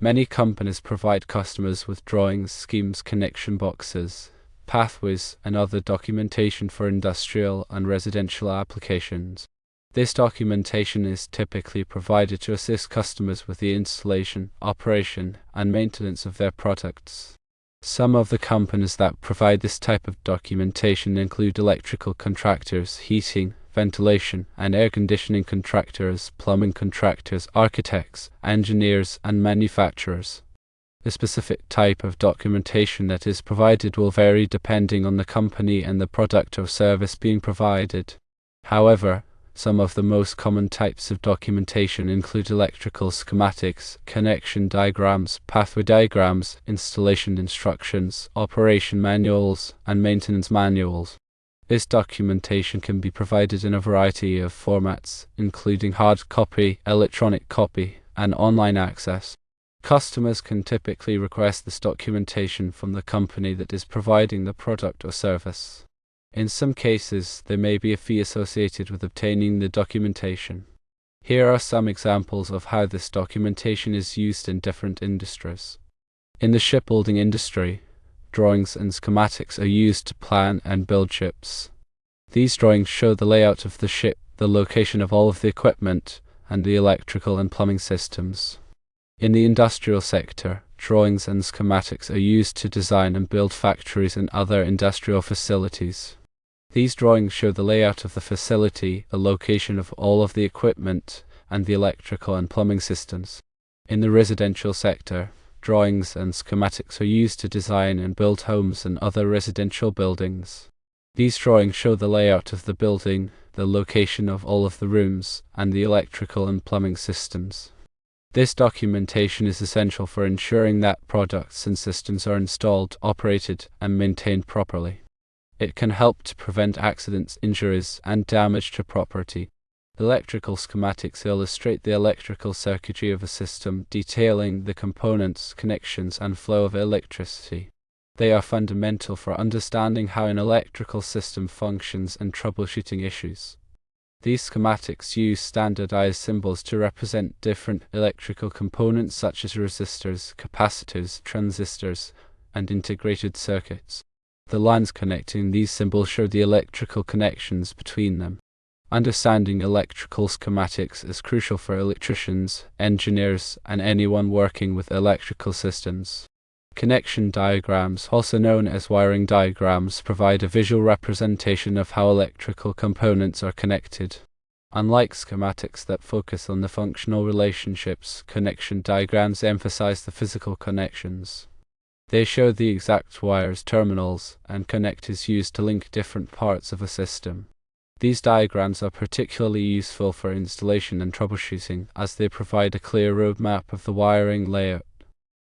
Many companies provide customers with drawings, schemes, connection boxes, pathways, and other documentation for industrial and residential applications. This documentation is typically provided to assist customers with the installation, operation, and maintenance of their products. Some of the companies that provide this type of documentation include electrical contractors, heating, ventilation, and air conditioning contractors, plumbing contractors, architects, engineers, and manufacturers. The specific type of documentation that is provided will vary depending on the company and the product or service being provided. However, some of the most common types of documentation include electrical schematics, connection diagrams, pathway diagrams, installation instructions, operation manuals, and maintenance manuals. This documentation can be provided in a variety of formats, including hard copy, electronic copy, and online access. Customers can typically request this documentation from the company that is providing the product or service. In some cases, there may be a fee associated with obtaining the documentation. Here are some examples of how this documentation is used in different industries. In the shipbuilding industry, drawings and schematics are used to plan and build ships. These drawings show the layout of the ship, the location of all of the equipment, and the electrical and plumbing systems. In the industrial sector, drawings and schematics are used to design and build factories and other industrial facilities. These drawings show the layout of the facility, the location of all of the equipment, and the electrical and plumbing systems. In the residential sector, drawings and schematics are used to design and build homes and other residential buildings. These drawings show the layout of the building, the location of all of the rooms, and the electrical and plumbing systems. This documentation is essential for ensuring that products and systems are installed, operated, and maintained properly. It can help to prevent accidents, injuries, and damage to property. Electrical schematics illustrate the electrical circuitry of a system, detailing the components, connections, and flow of electricity. They are fundamental for understanding how an electrical system functions and troubleshooting issues. These schematics use standardized symbols to represent different electrical components such as resistors, capacitors, transistors, and integrated circuits. The lines connecting these symbols show the electrical connections between them. Understanding electrical schematics is crucial for electricians, engineers, and anyone working with electrical systems. Connection diagrams, also known as wiring diagrams, provide a visual representation of how electrical components are connected. Unlike schematics that focus on the functional relationships, connection diagrams emphasize the physical connections. They show the exact wires, terminals, and connectors used to link different parts of a system. These diagrams are particularly useful for installation and troubleshooting, as they provide a clear roadmap of the wiring layout.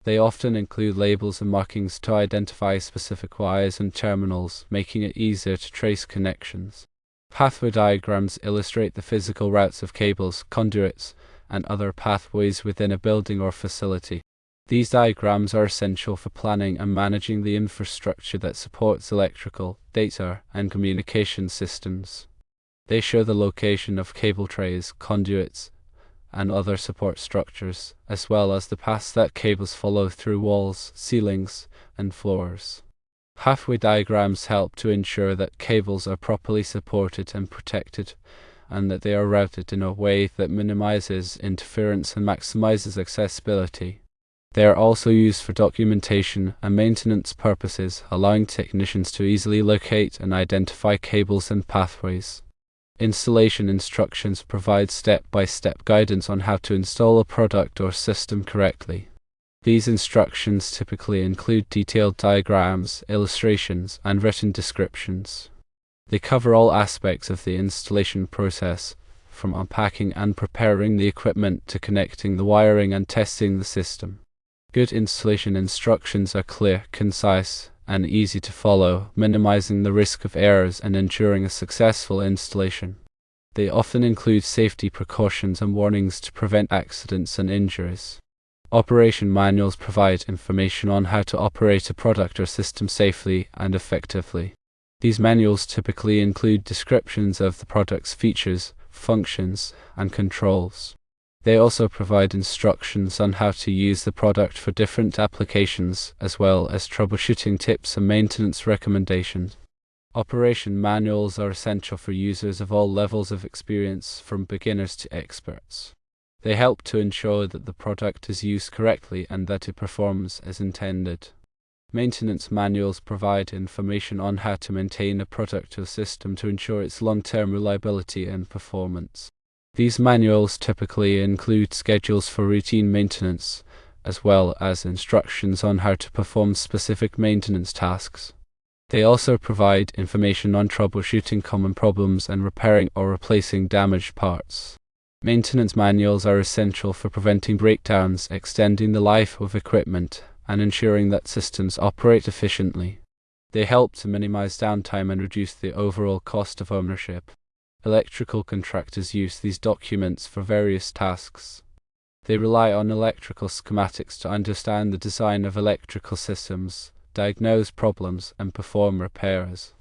They often include labels and markings to identify specific wires and terminals, making it easier to trace connections. Pathway diagrams illustrate the physical routes of cables, conduits, and other pathways within a building or facility. These diagrams are essential for planning and managing the infrastructure that supports electrical, data, and communication systems. They show the location of cable trays, conduits, and other support structures, as well as the paths that cables follow through walls, ceilings, and floors. Pathway diagrams help to ensure that cables are properly supported and protected, and that they are routed in a way that minimizes interference and maximizes accessibility. They are also used for documentation and maintenance purposes, allowing technicians to easily locate and identify cables and pathways. Installation instructions provide step-by-step guidance on how to install a product or system correctly. These instructions typically include detailed diagrams, illustrations, and written descriptions. They cover all aspects of the installation process, from unpacking and preparing the equipment to connecting the wiring and testing the system. Good installation instructions are clear, concise, and easy to follow, minimizing the risk of errors and ensuring a successful installation. They often include safety precautions and warnings to prevent accidents and injuries. Operation manuals provide information on how to operate a product or system safely and effectively. These manuals typically include descriptions of the product's features, functions, and controls. They also provide instructions on how to use the product for different applications, as well as troubleshooting tips and maintenance recommendations. Operation manuals are essential for users of all levels of experience, from beginners to experts. They help to ensure that the product is used correctly and that it performs as intended. Maintenance manuals provide information on how to maintain a product or system to ensure its long-term reliability and performance. These manuals typically include schedules for routine maintenance, as well as instructions on how to perform specific maintenance tasks. They also provide information on troubleshooting common problems and repairing or replacing damaged parts. Maintenance manuals are essential for preventing breakdowns, extending the life of equipment, and ensuring that systems operate efficiently. They help to minimize downtime and reduce the overall cost of ownership. Electrical contractors use these documents for various tasks. They rely on electrical schematics to understand the design of electrical systems, diagnose problems, and perform repairs.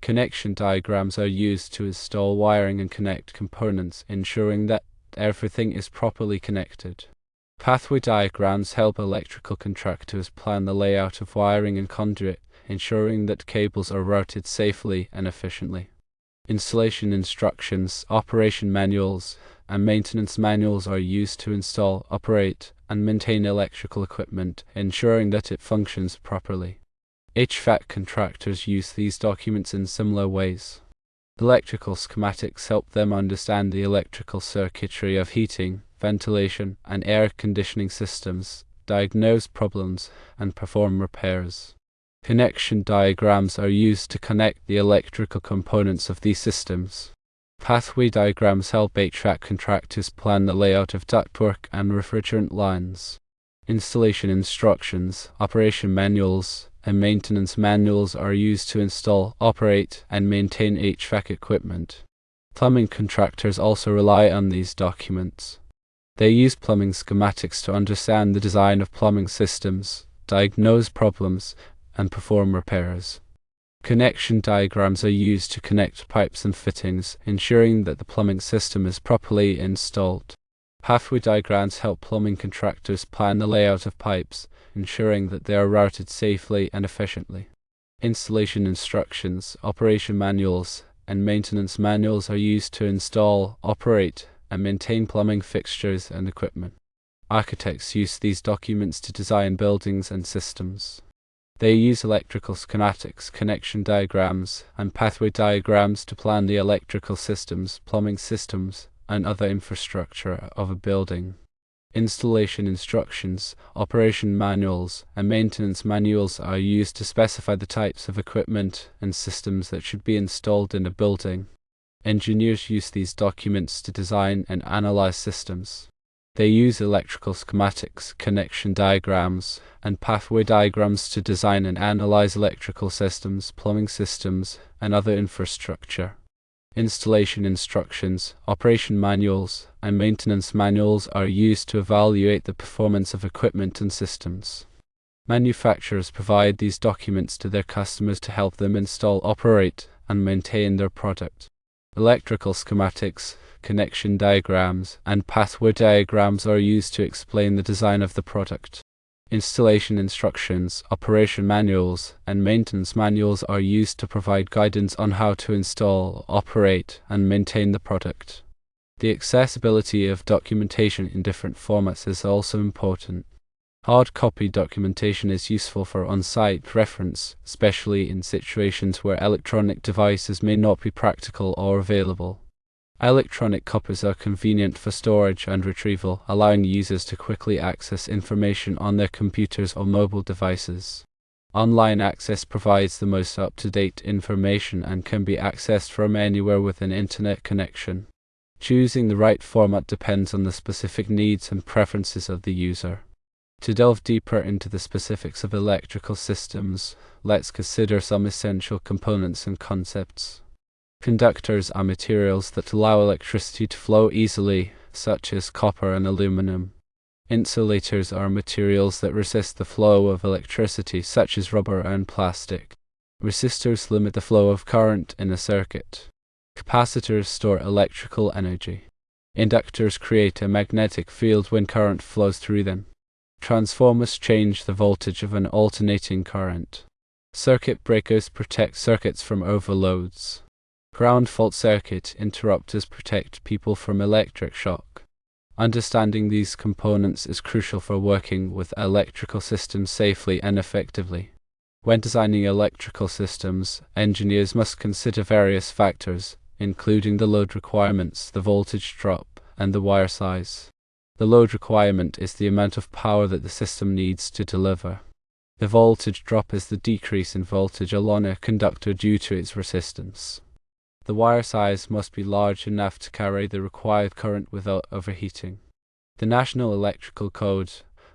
Connection diagrams are used to install wiring and connect components, ensuring that everything is properly connected. Pathway diagrams help electrical contractors plan the layout of wiring and conduit, ensuring that cables are routed safely and efficiently. Installation instructions, operation manuals, and maintenance manuals are used to install, operate, and maintain electrical equipment, ensuring that it functions properly. HVAC contractors use these documents in similar ways. Electrical schematics help them understand the electrical circuitry of heating, ventilation, and air conditioning systems, diagnose problems, and perform repairs. Connection diagrams are used to connect the electrical components of these systems. Pathway diagrams help HVAC contractors plan the layout of ductwork and refrigerant lines. Installation instructions, operation manuals, and maintenance manuals are used to install, operate, and maintain HVAC equipment. Plumbing contractors also rely on these documents. They use plumbing schematics to understand the design of plumbing systems, diagnose problems, and perform repairs. Connection diagrams are used to connect pipes and fittings, ensuring that the plumbing system is properly installed. Pathway diagrams help plumbing contractors plan the layout of pipes, ensuring that they are routed safely and efficiently. Installation instructions, operation manuals, and maintenance manuals are used to install, operate, and maintain plumbing fixtures and equipment. Architects use these documents to design buildings and systems. They use electrical schematics, connection diagrams, and pathway diagrams to plan the electrical systems, plumbing systems, and other infrastructure of a building. Installation instructions, operation manuals, and maintenance manuals are used to specify the types of equipment and systems that should be installed in a building. Engineers use these documents to design and analyze systems. They use electrical schematics, connection diagrams, and pathway diagrams to design and analyze electrical systems, plumbing systems, and other infrastructure. Installation instructions, operation manuals, and maintenance manuals are used to evaluate the performance of equipment and systems. Manufacturers provide these documents to their customers to help them install, operate, and maintain their product. Electrical schematics, connection diagrams, and pathway diagrams are used to explain the design of the product. Installation instructions, operation manuals, and maintenance manuals are used to provide guidance on how to install, operate, and maintain the product. The accessibility of documentation in different formats is also important. Hard copy documentation is useful for on-site reference, especially in situations where electronic devices may not be practical or available. Electronic copies are convenient for storage and retrieval, allowing users to quickly access information on their computers or mobile devices. Online access provides the most up-to-date information and can be accessed from anywhere with an internet connection. Choosing the right format depends on the specific needs and preferences of the user. To delve deeper into the specifics of electrical systems, let's consider some essential components and concepts. Conductors are materials that allow electricity to flow easily, such as copper and aluminum. Insulators are materials that resist the flow of electricity, such as rubber and plastic. Resistors limit the flow of current in a circuit. Capacitors store electrical energy. Inductors create a magnetic field when current flows through them. Transformers change the voltage of an alternating current. Circuit breakers protect circuits from overloads. Ground fault circuit interrupters protect people from electric shock. Understanding these components is crucial for working with electrical systems safely and effectively. When designing electrical systems, engineers must consider various factors, including the load requirements, the voltage drop, and the wire size. The load requirement is the amount of power that the system needs to deliver. The voltage drop is the decrease in voltage along a conductor due to its resistance. The wire size must be large enough to carry the required current without overheating. The National Electrical Code,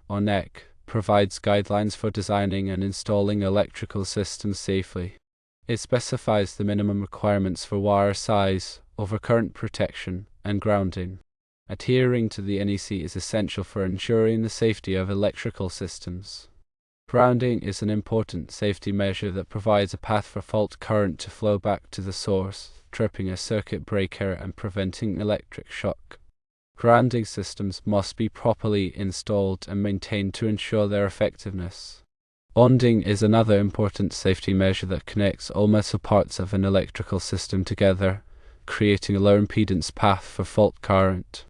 or NEC, provides guidelines for designing and installing electrical systems safely. It specifies the minimum requirements for wire size, overcurrent protection, and grounding. Adhering to the NEC is essential for ensuring the safety of electrical systems. Grounding is an important safety measure that provides a path for fault current to flow back to the source, tripping a circuit breaker and preventing electric shock. Grounding systems must be properly installed and maintained to ensure their effectiveness. Bonding is another important safety measure that connects all metal parts of an electrical system together, creating a low impedance path for fault current.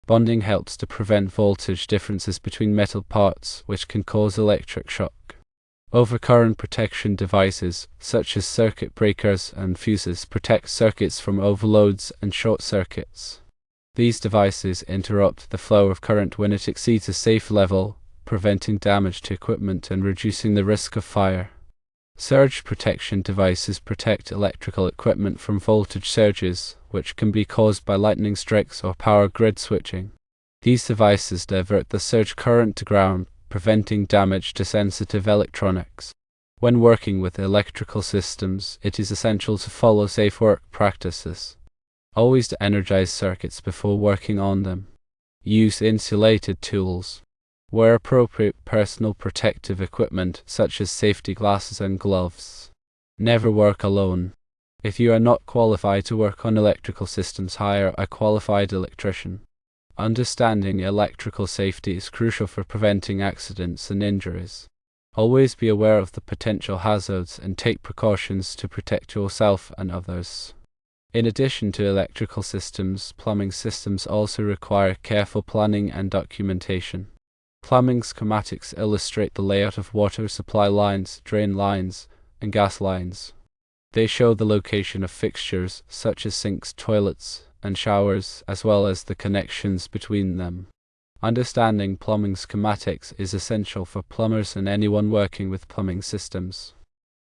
Bonding helps to prevent voltage differences between metal parts, which can cause electric shock. Overcurrent protection devices, such as circuit breakers and fuses, protect circuits from overloads and short circuits. These devices interrupt the flow of current when it exceeds a safe level, preventing damage to equipment and reducing the risk of fire. Surge protection devices protect electrical equipment from voltage surges, which can be caused by lightning strikes or power grid switching. These devices divert the surge current to ground, preventing damage to sensitive electronics. When working with electrical systems, it is essential to follow safe work practices. Always to energize circuits before working on them. Use insulated tools. Wear appropriate personal protective equipment such as safety glasses and gloves. Never work alone. If you are not qualified to work on electrical systems, hire a qualified electrician. Understanding electrical safety is crucial for preventing accidents and injuries. Always be aware of the potential hazards and take precautions to protect yourself and others. In addition to electrical systems, plumbing systems also require careful planning and documentation. Plumbing schematics illustrate the layout of water supply lines, drain lines, and gas lines. They show the location of fixtures such as sinks, toilets, and showers, as well as the connections between them. Understanding plumbing schematics is essential for plumbers and anyone working with plumbing systems.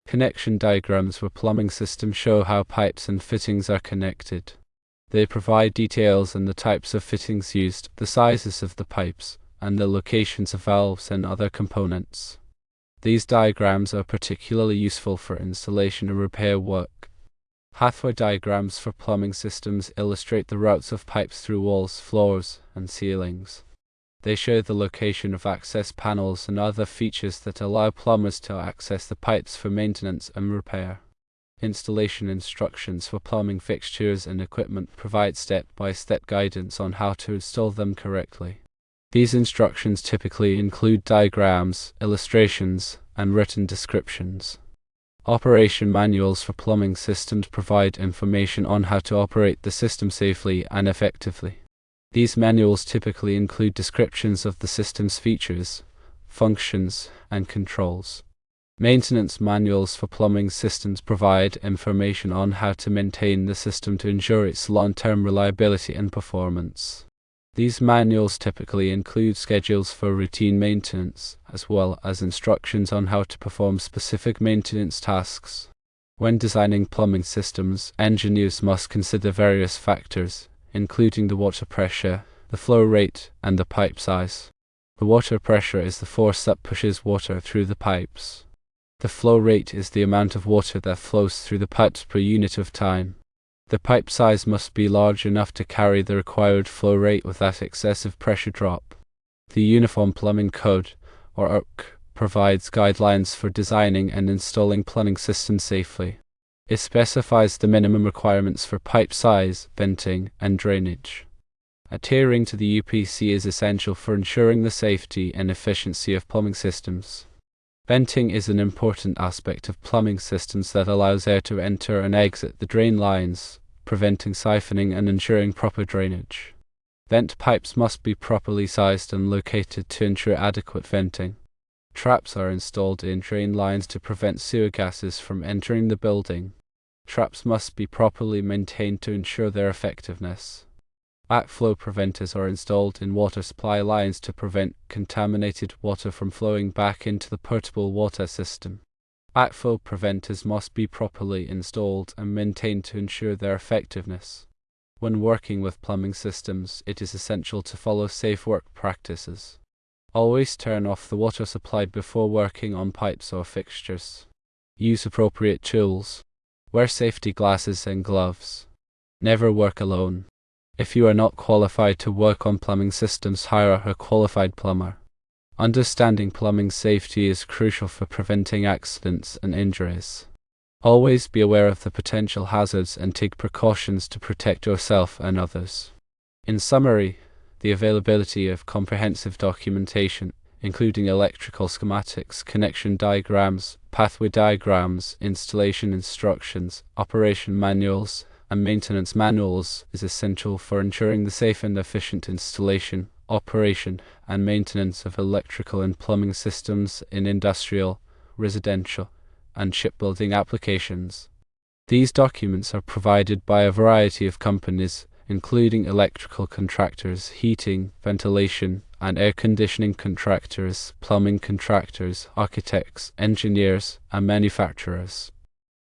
Connection diagrams for plumbing systems show how pipes and fittings are connected. They provide details on the types of fittings used, the sizes of the pipes, and the locations of valves and other components. These diagrams are particularly useful for installation and repair work. Pathway diagrams for plumbing systems illustrate the routes of pipes through walls, floors, and ceilings. They show the location of access panels and other features that allow plumbers to access the pipes for maintenance and repair. Installation instructions for plumbing fixtures and equipment provide step-by-step guidance on how to install them correctly. These instructions typically include diagrams, illustrations, and written descriptions. Operation manuals for plumbing systems provide information on how to operate the system safely and effectively. These manuals typically include descriptions of the system's features, functions, and controls. Maintenance manuals for plumbing systems provide information on how to maintain the system to ensure its long-term reliability and performance. These manuals typically include schedules for routine maintenance, as well as instructions on how to perform specific maintenance tasks. When designing plumbing systems, engineers must consider various factors, including the water pressure, the flow rate, and the pipe size. The water pressure is the force that pushes water through the pipes. The flow rate is the amount of water that flows through the pipes per unit of time. The pipe size must be large enough to carry the required flow rate without excessive pressure drop. The Uniform Plumbing Code, or URC, provides guidelines for designing and installing plumbing systems safely. It specifies the minimum requirements for pipe size, venting, and drainage. Adhering to the UPC is essential for ensuring the safety and efficiency of plumbing systems. Venting is an important aspect of plumbing systems that allows air to enter and exit the drain lines, preventing siphoning and ensuring proper drainage. Vent pipes must be properly sized and located to ensure adequate venting. Traps are installed in drain lines to prevent sewer gases from entering the building. Traps must be properly maintained to ensure their effectiveness. Backflow preventers are installed in water supply lines to prevent contaminated water from flowing back into the potable water system. Backflow preventers must be properly installed and maintained to ensure their effectiveness. When working with plumbing systems, it is essential to follow safe work practices. Always turn off the water supply before working on pipes or fixtures. Use appropriate tools. Wear safety glasses and gloves. Never work alone. If you are not qualified to work on plumbing systems, hire a qualified plumber. Understanding plumbing safety is crucial for preventing accidents and injuries. Always be aware of the potential hazards and take precautions to protect yourself and others. In summary, the availability of comprehensive documentation, including electrical schematics, connection diagrams, pathway diagrams, installation instructions, operation manuals, and maintenance manuals, is essential for ensuring the safe and efficient installation, operation, and maintenance of electrical and plumbing systems in industrial, residential, and shipbuilding applications. These documents are provided by a variety of companies, including electrical contractors, heating, ventilation, and air conditioning contractors, plumbing contractors, architects, engineers, and manufacturers.